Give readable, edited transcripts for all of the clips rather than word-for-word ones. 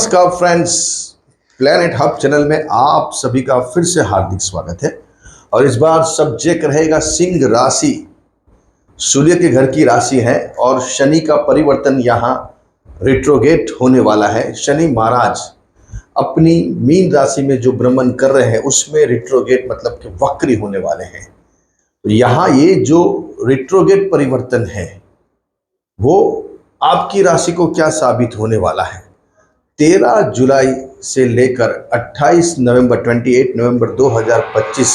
नमस्कार friends, planet hub channel में आप सभी का फिर से हार्दिक स्वागत है। और इस बार सब्जेक्ट रहेगा सिंह राशि। सूर्य के घर की राशि है और शनि का परिवर्तन यहाँ रिट्रोगेट होने वाला है। शनि महाराज अपनी मीन राशि में जो भ्रमण कर रहे हैं उसमें रिट्रोगेट मतलब कि वक्री होने वाले हैं। तो यहाँ ये जो रिट्रोगेट परिवर्तन है वो आपकी राशि को क्या साबित होने वाला है। 13 जुलाई से लेकर 28 नवंबर 28 नवंबर 2025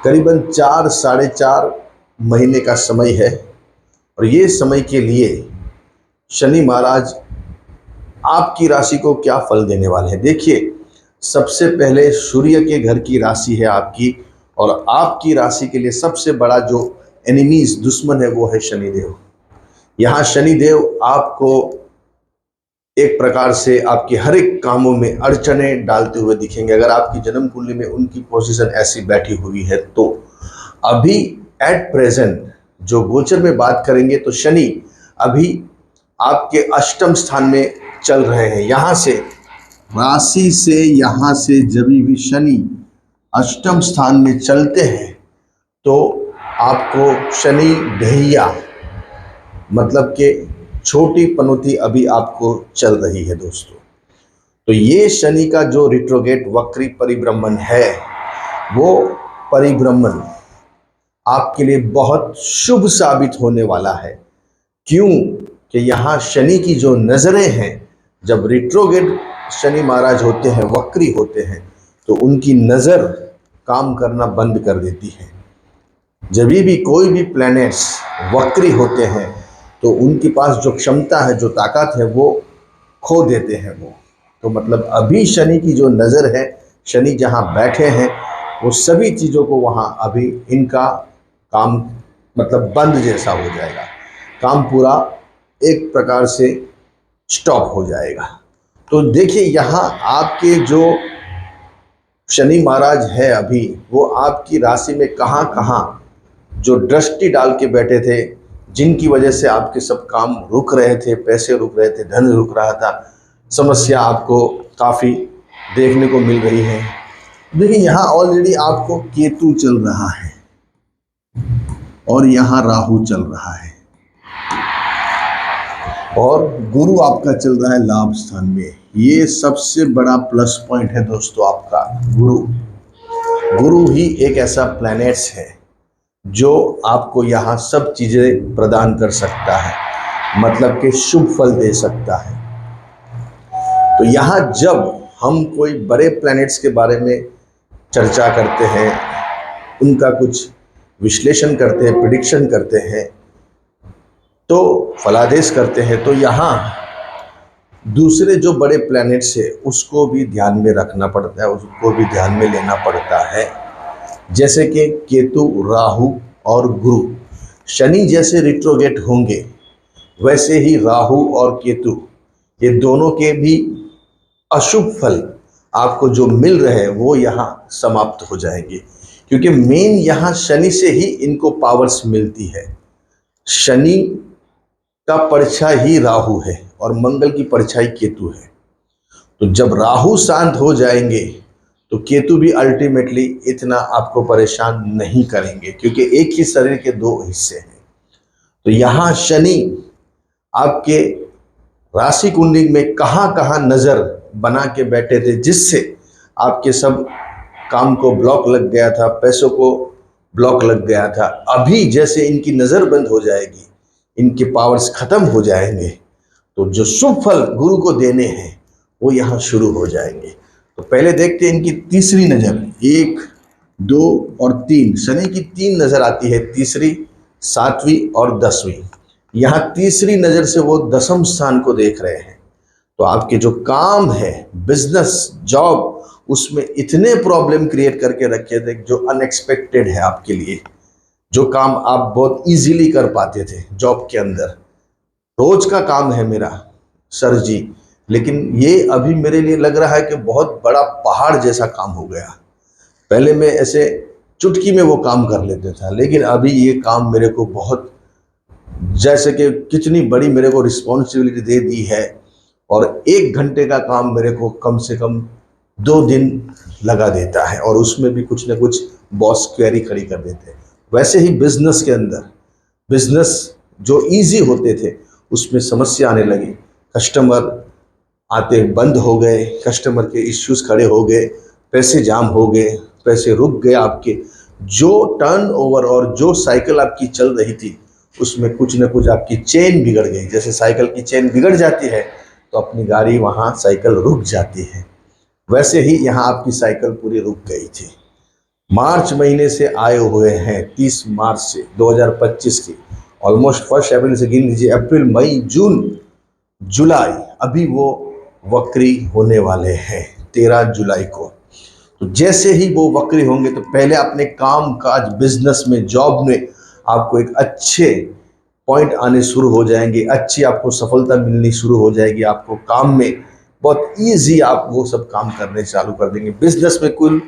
करीबन 4 साढ़े 4 महीने का समय है। और ये समय के लिए शनि महाराज आपकी राशि को क्या फल देने वाले हैं। देखिए, सबसे पहले सूर्य के घर की राशि है आपकी, और आपकी राशि के लिए सबसे बड़ा जो एनिमीज दुश्मन है वो है शनिदेव। यहाँ शनिदेव आपको एक प्रकार से आपके हर एक कामों में अड़चने डालते हुए दिखेंगे। अगर आपकी जन्म कुंडली में उनकी पोजीशन ऐसी बैठी हुई है तो अभी एट प्रेजेंट जो गोचर में बात करेंगे तो शनि अभी आपके अष्टम स्थान में चल रहे हैं। यहाँ से राशि से यहाँ से जब भी शनि अष्टम स्थान में चलते हैं तो आपको शनि ढैया मतलब कि छोटी पनौती अभी आपको चल रही है दोस्तों। तो ये शनि का जो रिट्रोगेट वक्री परिभ्रमण है वो परिभ्रमण आपके लिए बहुत शुभ साबित होने वाला है। क्यों कि यहाँ शनि की जो नज़रें हैं, जब रिट्रोगेट शनि महाराज होते हैं, वक्री होते हैं, तो उनकी नज़र काम करना बंद कर देती है। जब भी कोई भी प्लैनेट्स वक्री होते हैं तो उनके पास जो क्षमता है, जो ताकत है, वो खो देते हैं वो। तो मतलब अभी शनि की जो नज़र है, शनि जहाँ बैठे हैं वो सभी चीज़ों को वहाँ अभी इनका काम मतलब बंद जैसा हो जाएगा। काम पूरा एक प्रकार से स्टॉप हो जाएगा। तो देखिए, यहाँ आपके जो शनि महाराज है अभी वो आपकी राशि में कहाँ कहाँ जो दृष्टि डाल के बैठे थे, जिनकी वजह से आपके सब काम रुक रहे थे, पैसे रुक रहे थे, धन रुक रहा था, समस्या आपको काफ़ी देखने को मिल रही है। देखिए, यहाँ ऑलरेडी आपको केतु चल रहा है और यहाँ राहु चल रहा है और गुरु आपका चल रहा है लाभ स्थान में। ये सबसे बड़ा प्लस पॉइंट है दोस्तों आपका गुरु। गुरु ही एक ऐसा प्लैनेट्स है जो आपको यहाँ सब चीज़ें प्रदान कर सकता है, मतलब कि शुभ फल दे सकता है। तो यहाँ जब हम कोई बड़े प्लैनेट्स के बारे में चर्चा करते हैं, उनका कुछ विश्लेषण करते हैं, प्रिडिक्शन करते हैं, तो फलादेश करते हैं, तो यहाँ दूसरे जो बड़े प्लैनेट्स है उसको भी ध्यान में रखना पड़ता है, उसको भी ध्यान में लेना पड़ता है। जैसे कि केतु, राहु और गुरु। शनि जैसे रिट्रोगेट होंगे वैसे ही राहु और केतु ये दोनों के भी अशुभ फल आपको जो मिल रहे हैं वो यहाँ समाप्त हो जाएंगे। क्योंकि मेन यहाँ शनि से ही इनको पावर्स मिलती है। शनि का परछाई ही राहु है और मंगल की परछाई केतु है। तो जब राहु शांत हो जाएंगे तो केतु भी अल्टीमेटली इतना आपको परेशान नहीं करेंगे, क्योंकि एक ही शरीर के दो हिस्से हैं। तो यहाँ शनि आपके राशि कुंडली में कहाँ कहाँ नज़र बना के बैठे थे, जिससे आपके सब काम को ब्लॉक लग गया था, पैसों को ब्लॉक लग गया था। अभी जैसे इनकी नज़र बंद हो जाएगी, इनके पावर्स खत्म हो जाएंगे, तो जो शुभ फल गुरु को देने हैं वो यहाँ शुरू हो जाएंगे। तो पहले देखते हैं इनकी तीसरी नज़र। 1, 2 और 3, शनि की 3 नज़र आती है, तीसरी, 7वीं और 10वीं। यहाँ तीसरी नज़र से वो 10वें स्थान को देख रहे हैं। तो आपके जो काम है, बिजनेस, जॉब, उसमें इतने प्रॉब्लम क्रिएट करके रखे थे जो अनएक्सपेक्टेड है आपके लिए। जो काम आप बहुत इजीली कर पाते थे जॉब के अंदर, रोज का काम है मेरा सर जी, लेकिन ये अभी मेरे लिए लग रहा है कि बहुत बड़ा पहाड़ जैसा काम हो गया। पहले मैं ऐसे चुटकी में वो काम कर लेता था, लेकिन अभी ये काम मेरे को बहुत, जैसे कि कितनी बड़ी मेरे को रिस्पॉन्सिबिलिटी दे दी है और 1 घंटे का काम मेरे को कम से कम 2 दिन लगा देता है, और उसमें भी कुछ ना कुछ बॉस क्वेरी खड़ी कर देते हैं। वैसे ही बिजनेस के अंदर, बिजनेस जो इजी होते थे उसमें समस्या आने लगी, कस्टमर आते बंद हो गए, कस्टमर के इश्यूज खड़े हो गए, पैसे जाम हो गए, पैसे रुक गए आपके। जो टर्नओवर और जो साइकिल आपकी चल रही थी उसमें कुछ ना कुछ आपकी चेन बिगड़ गई। जैसे साइकिल की चेन बिगड़ जाती है तो अपनी गाड़ी वहाँ साइकिल रुक जाती है, वैसे ही यहाँ आपकी साइकिल पूरी रुक गई थी। मार्च महीने से आए हुए हैं, 30 मार्च से 2025 की, ऑलमोस्ट 1 अप्रैल से गिन लीजिए, अप्रैल मई जून जुलाई, अभी वो वक्री होने वाले हैं 13 जुलाई को। तो जैसे ही वो वक्री होंगे तो पहले अपने काम काज, बिजनेस में, जॉब में आपको एक अच्छे पॉइंट आने शुरू हो जाएंगे, अच्छी आपको सफलता मिलनी शुरू हो जाएगी, आपको काम में बहुत इजी आप वो सब काम करने चालू कर देंगे। बिजनेस में कुल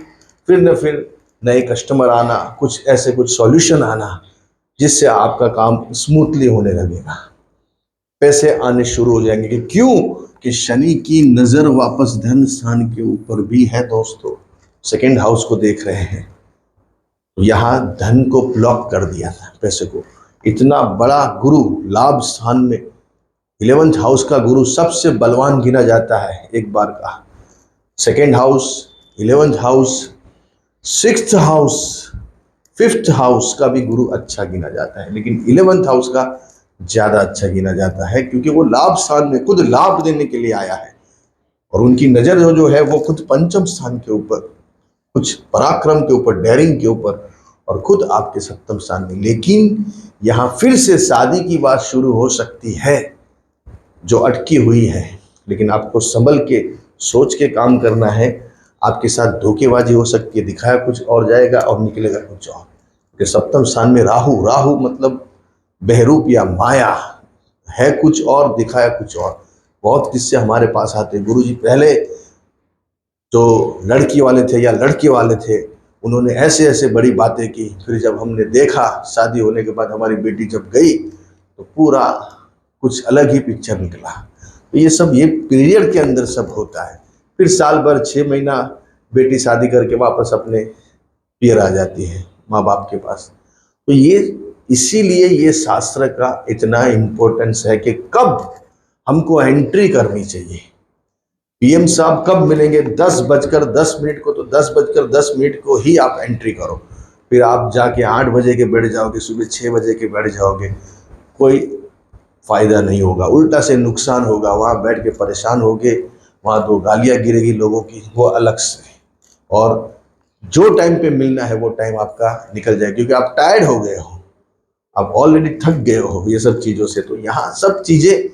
फिर न फिर नए कस्टमर आना, कुछ ऐसे कुछ सॉल्यूशन आना जिससे आपका काम स्मूथली होने लगेगा, पैसे आने शुरू हो जाएंगे। कि क्यों? कि शनि की नजर वापस धन स्थान के ऊपर भी है दोस्तों, सेकेंड हाउस को देख रहे हैं। यहाँ धन को ब्लॉक कर दिया था, पैसे को। इतना बड़ा गुरु लाभ स्थान में, 11th हाउस का गुरु सबसे बलवान गिना जाता है एक बार का। Second house, 11th house, 6th house, 5th house का भी गुरु अच्छा गिना जाता है, लेकिन 11th हाउस का ज्यादा अच्छा गिना जाता है, क्योंकि वो लाभ स्थान में खुद लाभ देने के लिए आया है, और उनकी नजर जो है वो खुद पंचम स्थान के ऊपर, कुछ पराक्रम के ऊपर, डेयरिंग के ऊपर, और खुद आपके सप्तम स्थान में। लेकिन यहाँ फिर से शादी की बात शुरू हो सकती है जो अटकी हुई है, लेकिन आपको संभल के सोच के काम करना है। आपके साथ धोखेबाजी हो सकती है, दिखाया कुछ और जाएगा और निकलेगा कुछ और। कि सप्तम स्थान में राहु, राहु मतलब बहरूप या माया है, कुछ और दिखाया कुछ और। बहुत किस्से हमारे पास आते, गुरुजी पहले जो लड़की वाले थे या लड़के वाले थे उन्होंने ऐसे ऐसे बड़ी बातें की, फिर जब हमने देखा शादी होने के बाद हमारी बेटी जब गई तो पूरा कुछ अलग ही पिक्चर निकला। तो ये सब ये पीरियड के अंदर सब होता है। फिर साल भर 6 महीना बेटी शादी करके वापस अपने पियर आ जाती है माँ बाप के पास। तो ये इसीलिए ये शास्त्र का इतना इम्पोर्टेंस है कि कब हमको एंट्री करनी चाहिए। पीएम साहब कब मिलेंगे? 10:10 को, तो 10:10 को ही आप एंट्री करो। फिर आप जाके 8 बजे के बैठ जाओगे, सुबह 6 बजे के बैठ जाओगे, कोई फायदा नहीं होगा, उल्टा से नुकसान होगा। वहाँ बैठ के परेशान होगे, वहाँ 2 गालियाँ गिरेगी लोगों की, वो अलग से। और जो टाइम पे मिलना है वो टाइम आपका निकल जाए, क्योंकि आप टायर्ड हो गए हो, आप ऑलरेडी थक गए हो ये सब चीज़ों से। तो यहाँ सब चीज़ें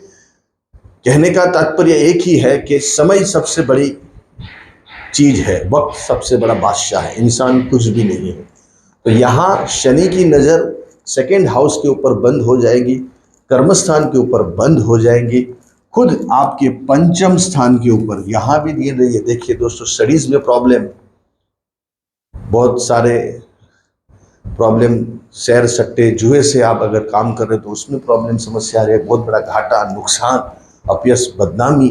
कहने का तात्पर्य एक ही है कि समय सबसे बड़ी चीज है, वक्त सबसे बड़ा बादशाह है, इंसान कुछ भी नहीं है। तो यहाँ शनि की नज़र सेकेंड हाउस के ऊपर बंद हो जाएगी, कर्मस्थान के ऊपर बंद हो जाएंगी, खुद आपके पंचम स्थान के ऊपर यहाँ भी दिए रही है। देखिए दोस्तों, स्टडीज में प्रॉब्लम, बहुत सारे प्रॉब्लम, शेयर सट्टे जुए से आप अगर काम कर रहे हो तो उसमें प्रॉब्लम, समस्या आ रही है, बहुत बड़ा घाटा, नुकसान, अपयश, बदनामी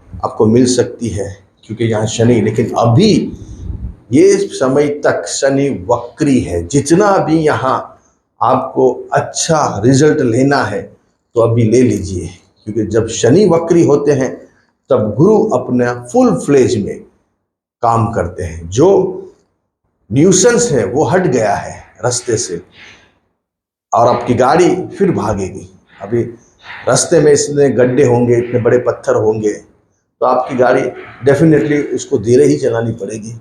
आपको मिल सकती है, क्योंकि यहाँ शनि। लेकिन अभी ये समय तक शनि वक्री है, जितना भी यहाँ आपको अच्छा रिजल्ट लेना है तो अभी ले लीजिए, क्योंकि जब शनि वक्री होते हैं तब गुरु अपना फुल फ्लेज में काम करते हैं। जो न्यूसेंस है वो हट गया है रास्ते से, और आपकी गाड़ी फिर भागेगी। अभी रास्ते में इतने गड्ढे होंगे, इतने बड़े पत्थर होंगे, तो आपकी गाड़ी डेफिनेटली उसको धीरे ही चलानी पड़ेगी,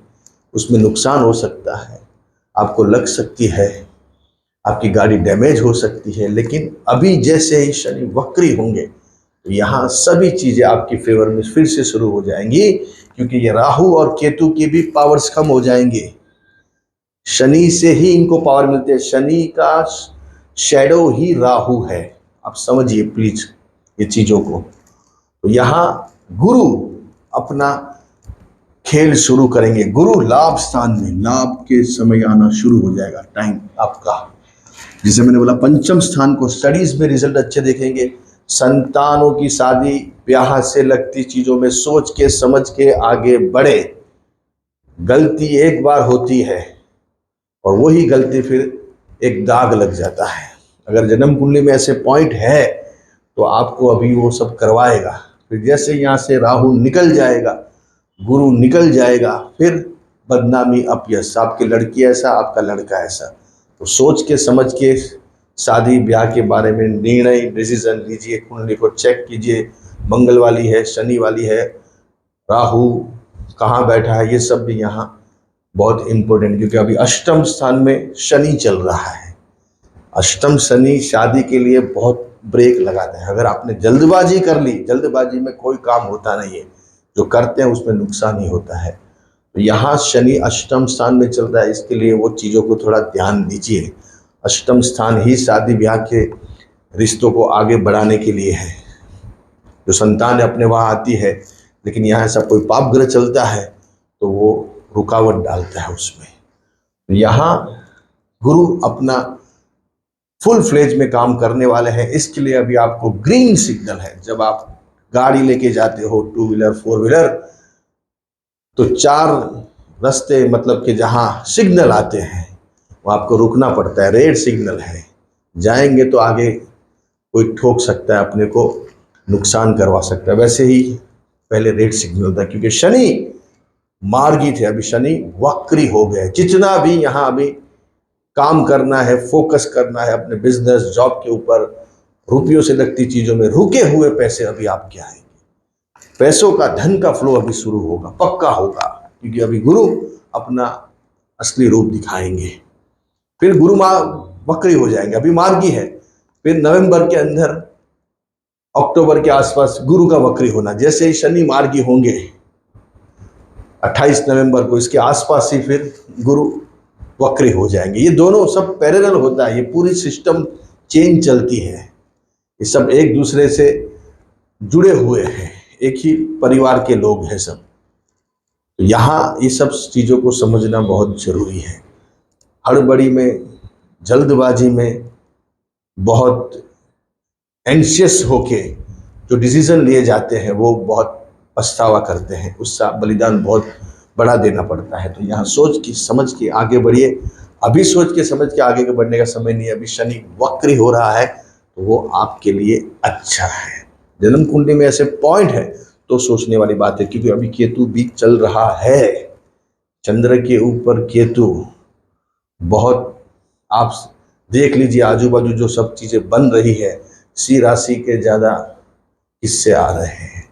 उसमें नुकसान हो सकता है, आपको लग सकती है, आपकी गाड़ी डैमेज हो सकती है। लेकिन अभी जैसे ही शनि वक्री होंगे तो यहाँ सभी चीज़ें आपकी फेवर में फिर से शुरू हो जाएंगी, क्योंकि ये राहु और केतु की भी पावर्स कम हो जाएंगे। शनि से ही इनको पावर मिलते हैं, शनि का शैडो ही राहु है, आप समझिए प्लीज ये चीज़ों को। तो यहाँ गुरु अपना खेल शुरू करेंगे, गुरु लाभ स्थान में, लाभ के समय आना शुरू हो जाएगा टाइम आपका। जैसे मैंने बोला, पंचम स्थान को स्टडीज में रिजल्ट अच्छे देखेंगे, संतानों की शादी ब्याह से लगती चीज़ों में सोच के समझ के आगे बढ़े। गलती एक बार होती है और वही गलती फिर एक दाग लग जाता है। अगर जन्म कुंडली में ऐसे पॉइंट है तो आपको अभी वो सब करवाएगा। फिर जैसे यहाँ से राहु निकल जाएगा, गुरु निकल जाएगा, फिर बदनामी, अपयश, आपकी लड़की ऐसा, आपका लड़का ऐसा। तो सोच के समझ के शादी ब्याह के बारे में निर्णय डिसीजन लीजिए। कुंडली को चेक कीजिए, मंगल वाली है, शनि वाली है, राहु कहाँ बैठा है, ये सब भी यहाँ बहुत इम्पोर्टेंट, क्योंकि अभी अष्टम स्थान में शनि चल रहा है। अष्टम शनि शादी के लिए बहुत ब्रेक लगाते हैं। अगर आपने जल्दबाजी कर ली, जल्दबाजी में कोई काम होता नहीं है, जो करते हैं उसमें नुकसान ही होता है। तो यहाँ शनि अष्टम स्थान में चल रहा है, इसके लिए वो चीज़ों को थोड़ा ध्यान दीजिए। अष्टम स्थान ही शादी ब्याह के रिश्तों को आगे बढ़ाने के लिए है। जो संतान अपने वहाँ आती है, लेकिन यहाँ ऐसा कोई पाप ग्रह चलता है तो वो रुकावट डालता है उसमें। यहाँ गुरु अपना फुल फ्लेज में काम करने वाले हैं। इसके लिए अभी आपको ग्रीन सिग्नल है। जब आप गाड़ी लेके जाते हो, टू व्हीलर, फोर व्हीलर, तो 4 रास्ते मतलब कि जहाँ सिग्नल आते हैं वो आपको रुकना पड़ता है। रेड सिग्नल है, जाएंगे तो आगे कोई ठोक सकता है, अपने को नुकसान करवा सकता है। वैसे ही पहले रेड सिग्नल था, क्योंकि शनि मार्गी थे, अभी शनि वक्री हो गए। जितना भी यहाँ अभी काम करना है, फोकस करना है अपने बिजनेस, जॉब के ऊपर, रुपयों से लगती चीज़ों में रुके हुए पैसे अभी आपके आएंगे। पैसों का, धन का फ्लो अभी शुरू होगा, पक्का होगा, क्योंकि अभी गुरु अपना असली रूप दिखाएंगे। फिर गुरु वक्री हो जाएंगे, अभी मार्गी है। फिर नवंबर के अंदर, अक्टूबर के आसपास गुरु का वक्री होना। जैसे ही शनि मार्गी होंगे 28 नवंबर को, इसके आसपास ही फिर गुरु वक्री हो जाएंगे। ये दोनों सब पैरेलल होता है, ये पूरी सिस्टम चेन चलती है, ये सब एक दूसरे से जुड़े हुए हैं, एक ही परिवार के लोग हैं सब। तो यहाँ ये सब चीज़ों को समझना बहुत जरूरी है। हड़बड़ी में, जल्दबाजी में, बहुत एंशियस होके जो डिसीजन लिए जाते हैं वो बहुत पछतावा करते हैं, उसका बलिदान बहुत बड़ा देना पड़ता है। तो यहाँ सोच के समझ के आगे बढ़िए। अभी सोच के समझ के आगे बढ़ने का समय नहीं है। अभी शनि वक्री हो रहा है तो वो आपके लिए अच्छा है। जन्म कुंडली में ऐसे पॉइंट है तो सोचने वाली बात है, क्योंकि अभी केतु भी चल रहा है। चंद्र के ऊपर केतु, बहुत आप देख लीजिए आजू बाजू जो सब चीज़ें बन रही है, इसी राशि के ज़्यादा किस्से आ रहे हैं।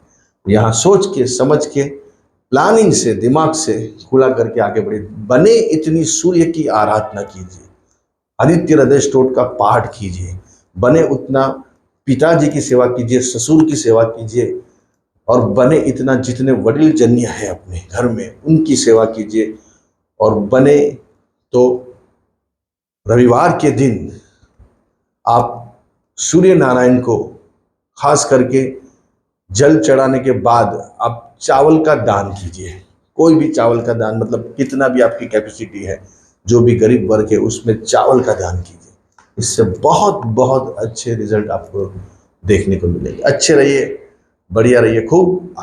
यहाँ सोच के समझ के, प्लानिंग से, दिमाग से खुला करके आगे बढ़े। बने इतनी सूर्य की आराधना कीजिए, आदित्य हृदय स्तोत्र का पाठ कीजिए, बने उतना पिताजी की सेवा कीजिए, ससुर की सेवा कीजिए, और बने इतना जितने वडील जन्य है अपने घर में उनकी सेवा कीजिए। और बने तो रविवार के दिन आप सूर्य नारायण को खास करके जल चढ़ाने के बाद आप चावल का दान कीजिए। कोई भी चावल का दान, मतलब कितना भी आपकी कैपेसिटी है, जो भी गरीब वर्ग है उसमें चावल का दान कीजिए। इससे बहुत बहुत अच्छे रिजल्ट आपको देखने को मिलेंगे। अच्छे रहिए, बढ़िया रहिए, खूब